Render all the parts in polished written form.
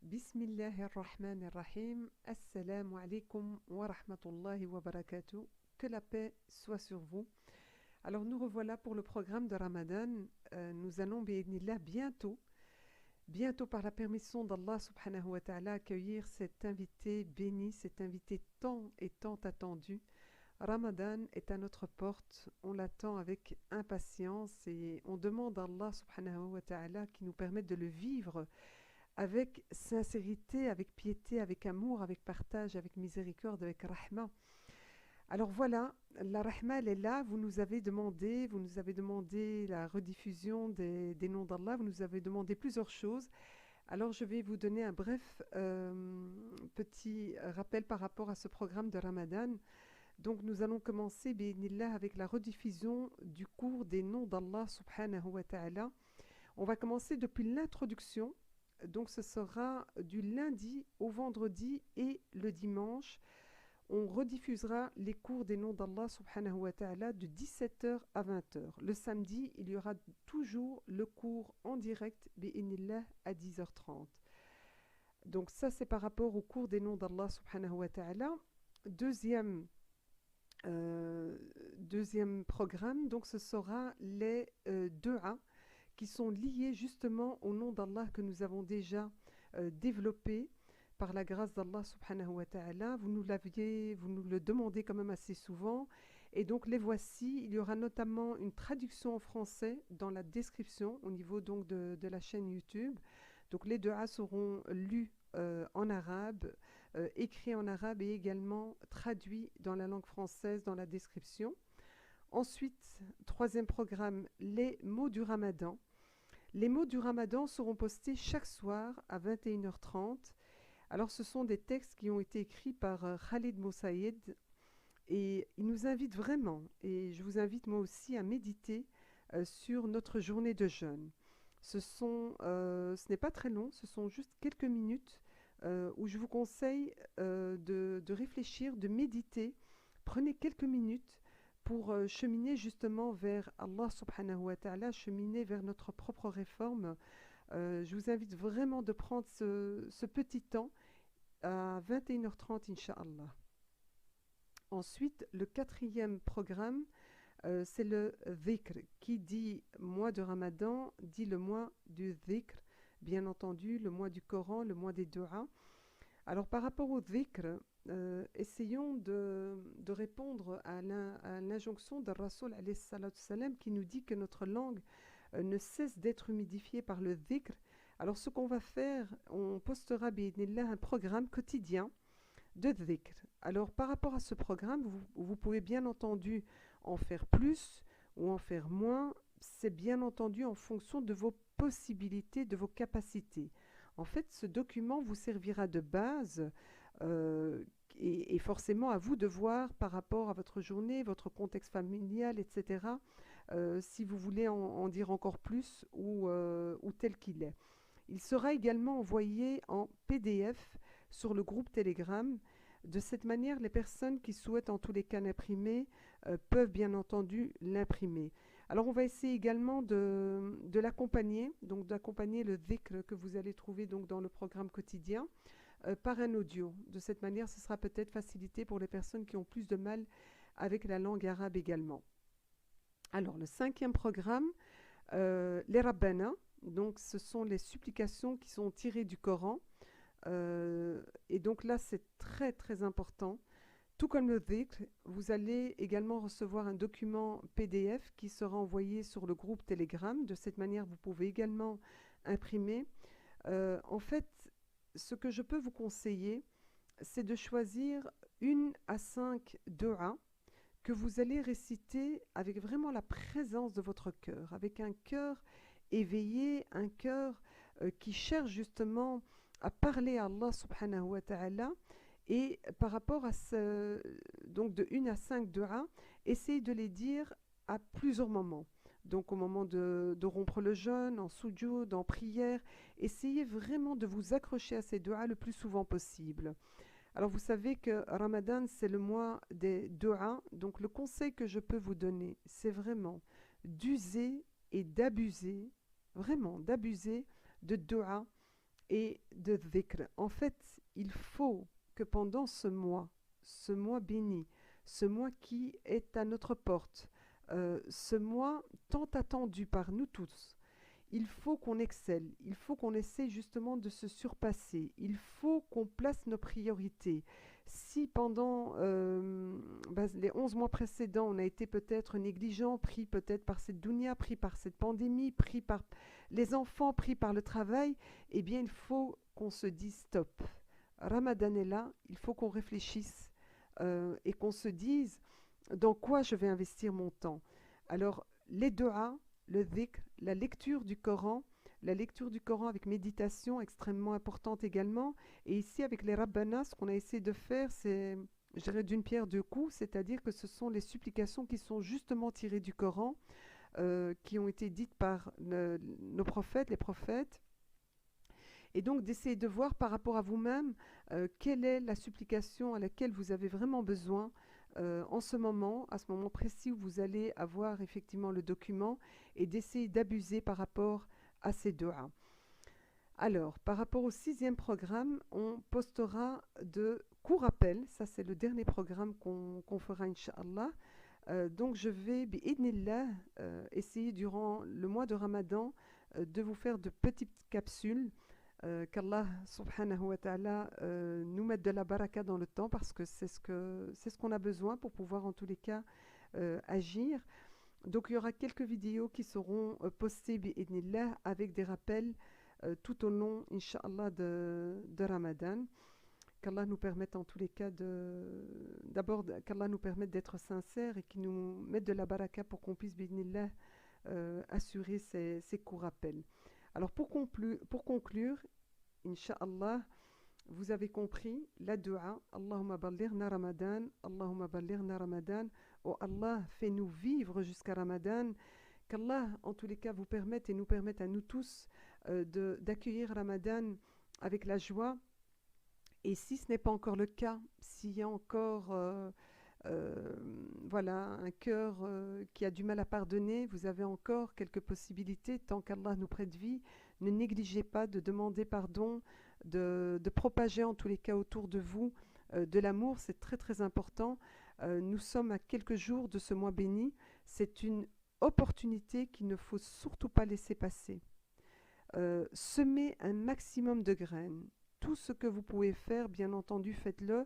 Bismillahirrahmanirrahim. Assalamu alaikum wa rahmatullahi wa barakatuh. Que la paix soit sur vous. Alors nous revoilà pour le programme de Ramadan. Nous allons bi'idhnillah bientôt par la permission d'Allah subhanahu wa ta'ala accueillir cet invité béni, cet invité tant et tant attendu. Ramadan est à notre porte, on l'attend avec impatience et on demande à Allah subhanahu wa ta'ala qui nous permette de le vivre avec sincérité, avec piété, avec amour, avec partage, avec miséricorde, avec rahma. Alors voilà, la rahma elle est là, vous nous avez demandé la rediffusion des noms d'Allah, vous nous avez demandé plusieurs choses. Alors je vais vous donner un bref petit rappel par rapport à ce programme de Ramadan. Donc nous allons commencer bi'idhnillah avec la rediffusion du cours des noms d'Allah subhanahu wa ta'ala. On va commencer depuis l'introduction. Donc ce sera du lundi au vendredi et le dimanche. On rediffusera les cours des noms d'Allah subhanahu wa ta'ala de 17h à 20h. Le samedi, il y aura toujours le cours en direct bi'inillah à 10h30. Donc ça c'est par rapport au cours des noms d'Allah subhanahu wa ta'ala. Deuxième programme, donc ce sera les du'a qui sont liés justement au nom d'Allah que nous avons déjà développé par la grâce d'Allah subhanahu wa ta'ala. Vous nous le demandez quand même assez souvent. Et donc les voici. Il y aura notamment une traduction en français dans la description au niveau donc de la chaîne YouTube. Donc les du'a seront lus en arabe, écrits en arabe et également traduits dans la langue française dans la description. Ensuite, troisième programme, les mots du Ramadan. Les mots du Ramadan seront postés chaque soir à 21h30. Alors ce sont des textes qui ont été écrits par Khalid Moussaïed et il nous invite vraiment, et je vous invite moi aussi à méditer sur notre journée de jeûne. Ce n'est pas très long, ce sont juste quelques minutes où je vous conseille de réfléchir, de méditer. Prenez quelques minutes pour cheminer justement vers Allah subhanahu wa ta'ala, cheminer vers notre propre réforme. Je vous invite vraiment de prendre ce petit temps à 21h30, Inch'Allah. Ensuite, le quatrième programme, c'est le dhikr. Qui dit mois de Ramadan, dit le mois du dhikr. Bien entendu, le mois du Coran, le mois des du'a. Alors par rapport au dhikr, essayons de répondre à l'injonction de Rasoul alayhi salatu salam qui nous dit que notre langue ne cesse d'être humidifiée par le dhikr. Alors ce qu'on va faire, on postera bi'idhnillah un programme quotidien de dhikr. Alors par rapport à ce programme, vous pouvez bien entendu en faire plus ou en faire moins. C'est bien entendu en fonction de vos possibilités, de vos capacités. En fait, ce document vous servira de base et forcément à vous de voir par rapport à votre journée, votre contexte familial, etc. Si vous voulez en dire encore plus ou tel qu'il est. Il sera également envoyé en PDF sur le groupe Telegram. De cette manière, les personnes qui souhaitent en tous les cas l'imprimer peuvent bien entendu l'imprimer. Alors on va essayer également de l'accompagner, donc d'accompagner le dhikr que vous allez trouver donc dans le programme quotidien par un audio. De cette manière, ce sera peut-être facilité pour les personnes qui ont plus de mal avec la langue arabe également. Alors le cinquième programme, les Rabbana, donc ce sont les supplications qui sont tirées du Coran. Et donc là c'est très très important. Tout comme le dhikr, vous allez également recevoir un document PDF qui sera envoyé sur le groupe Telegram. De cette manière, vous pouvez également imprimer. En fait, ce que je peux vous conseiller, c'est de choisir 1 à 5 du'a que vous allez réciter avec vraiment la présence de votre cœur, avec un cœur éveillé, un cœur qui cherche justement à parler à Allah subhanahu wa ta'ala. Et par rapport à donc de 1 à 5 du'a, essayez de les dire à plusieurs moments. Donc au moment de rompre le jeûne, en soujoud, en prière, essayez vraiment de vous accrocher à ces du'a le plus souvent possible. Alors vous savez que Ramadan c'est le mois des du'a, donc le conseil que je peux vous donner, c'est vraiment d'user et d'abuser, vraiment d'abuser de du'a et de dhikr. En fait, il faut que pendant ce mois béni, ce mois qui est à notre porte, ce mois tant attendu par nous tous, il faut qu'on excelle, il faut qu'on essaie justement de se surpasser, il faut qu'on place nos priorités. Si pendant les 11 mois précédents, on a été peut-être négligent, pris peut-être par cette dunya, pris par cette pandémie, pris par les enfants, pris par le travail, eh bien il faut qu'on se dise stop. Ramadan est là, il faut qu'on réfléchisse et qu'on se dise dans quoi je vais investir mon temps. Alors, les du'as, le dhikr, la lecture du Coran avec méditation extrêmement importante également. Et ici, avec les rabbanas, ce qu'on a essayé de faire, c'est, je dirais, d'une pierre deux coups, c'est-à-dire que ce sont les supplications qui sont justement tirées du Coran, qui ont été dites par nos prophètes, les prophètes. Et donc d'essayer de voir par rapport à vous-même quelle est la supplication à laquelle vous avez vraiment besoin en ce moment, à ce moment précis où vous allez avoir effectivement le document, et d'essayer d'abuser par rapport à ces du'as. Alors, par rapport au 6e programme, on postera de courts rappels. Ça, c'est le dernier programme qu'on fera, Inch'Allah. Donc, je vais, bi'idnillah, essayer durant le mois de Ramadan de vous faire de petites capsules. Qu'Allah subhanahu wa ta'ala nous mette de la baraka dans le temps, parce que c'est ce qu'on a besoin pour pouvoir en tous les cas agir. Donc il y aura quelques vidéos qui seront postées bi'idnillah avec des rappels tout au long, Inch'Allah, de Ramadan. Qu'Allah nous permette en tous les cas d'abord qu'Allah nous permette d'être sincères et qu'il nous mette de la baraka pour qu'on puisse bi'idnillah assurer ces courts rappels. Alors pour conclure, Inch'Allah, vous avez compris la dua, Allahumma ballighna Ramadan, Allahumma ballighna Ramadan, oh Allah, fais-nous vivre jusqu'à Ramadan, qu'Allah en tous les cas vous permette et nous permette à nous tous d'accueillir Ramadan avec la joie. Et si ce n'est pas encore le cas, s'il y a encore voilà, un cœur qui a du mal à pardonner, vous avez encore quelques possibilités. Tant qu'Allah nous prête vie, ne négligez pas de demander pardon, de propager en tous les cas autour de vous de l'amour. C'est très très important. Nous sommes à quelques jours de ce mois béni. C'est une opportunité qu'il ne faut surtout pas laisser passer. Semez un maximum de graines. Tout ce que vous pouvez faire, bien entendu, faites-le.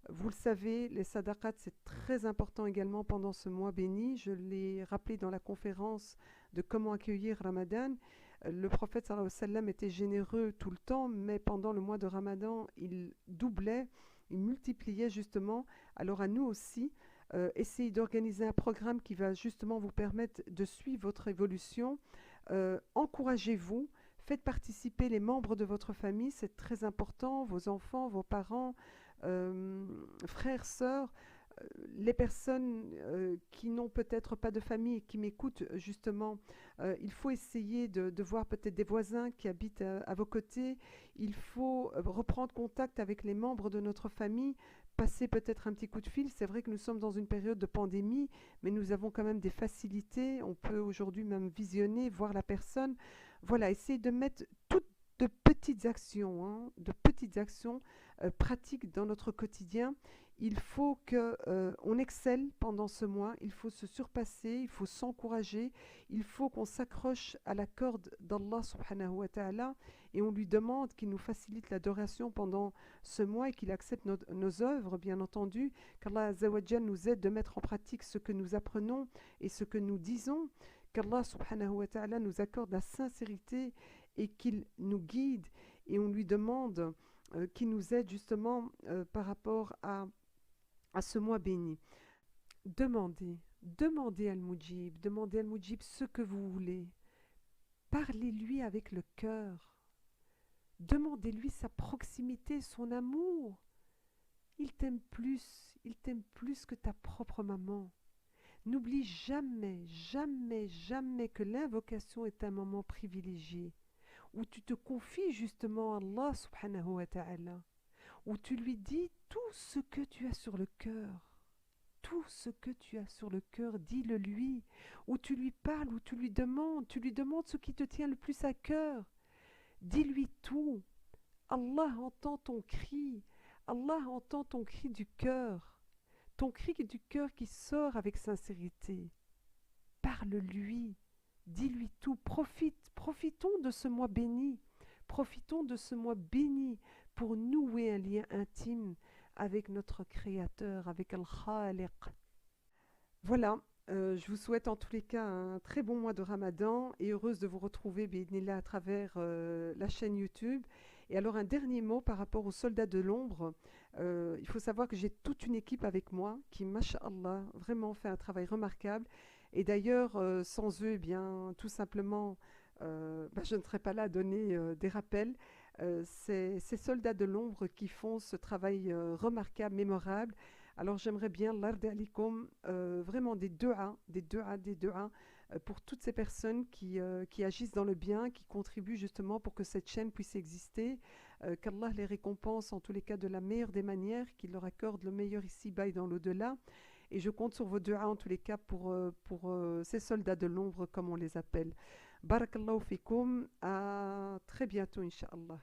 Vous le savez, les sadaqat, c'est très important également pendant ce mois béni. Je l'ai rappelé dans la conférence de comment accueillir Ramadan. Le prophète sallallahu alayhi wa sallam était généreux tout le temps, mais pendant le mois de Ramadan, il doublait, il multipliait justement. Alors à nous aussi, essayez d'organiser un programme qui va justement vous permettre de suivre votre évolution. Encouragez-vous. Faites participer les membres de votre famille, c'est très important, vos enfants, vos parents, frères, sœurs, les personnes qui n'ont peut-être pas de famille et qui m'écoutent justement. Il faut essayer de voir peut-être des voisins qui habitent à vos côtés. Il faut reprendre contact avec les membres de notre famille, passer peut-être un petit coup de fil. C'est vrai que nous sommes dans une période de pandémie, mais nous avons quand même des facilités. On peut aujourd'hui même visionner, voir la personne. Voilà, essayer de mettre toutes de petites actions, pratiques dans notre quotidien. Il faut qu'on excelle pendant ce mois, il faut se surpasser, il faut s'encourager, il faut qu'on s'accroche à la corde d'Allah subhanahu wa ta'ala et on lui demande qu'il nous facilite l'adoration pendant ce mois et qu'il accepte nos œuvres, bien entendu, qu'Allah azza wa jal nous aide de mettre en pratique ce que nous apprenons et ce que nous disons, qu'Allah subhanahu wa ta'ala nous accorde la sincérité et qu'il nous guide, et on lui demande qu'il nous aide justement par rapport à ce mois béni. Demandez Al-Mujib ce que vous voulez. Parlez-lui avec le cœur. Demandez-lui sa proximité, son amour. Il t'aime plus que ta propre maman. N'oublie jamais, jamais, jamais que l'invocation est un moment privilégié, où tu te confies justement à Allah subhanahu wa ta'ala, où tu lui dis tout ce que tu as sur le cœur. Tout ce que tu as sur le cœur, dis-le lui, où tu lui parles, où tu lui demandes ce qui te tient le plus à cœur. Dis-lui tout. Allah entend ton cri. Allah entend ton cri du cœur. Ton cri du cœur qui sort avec sincérité. Parle-lui. Dis-lui tout. Profitons de ce mois béni. Profitons de ce mois béni pour nouer un lien intime avec notre Créateur, avec Al-Khaliq. Voilà, je vous souhaite en tous les cas un très bon mois de Ramadan et heureuse de vous retrouver bi'idhnillah, à travers la chaîne YouTube. Et alors un dernier mot par rapport aux soldats de l'ombre. Il faut savoir que j'ai toute une équipe avec moi qui, masha'Allah, vraiment fait un travail remarquable. Et d'ailleurs, sans eux, eh bien, tout simplement, je ne serais pas là à donner des rappels. C'est ces soldats de l'ombre qui font ce travail remarquable, mémorable. Alors j'aimerais bien, l'Ardi alikum, vraiment des deux pour toutes ces personnes qui agissent dans le bien, qui contribuent justement pour que cette chaîne puisse exister, qu'Allah les récompense en tous les cas de la meilleure des manières, qu'il leur accorde le meilleur ici-bas et dans l'au-delà. Et je compte sur vos du'as en tous les cas pour ces soldats de l'ombre comme on les appelle. Barakallahu fikum, à très bientôt, Inch'Allah.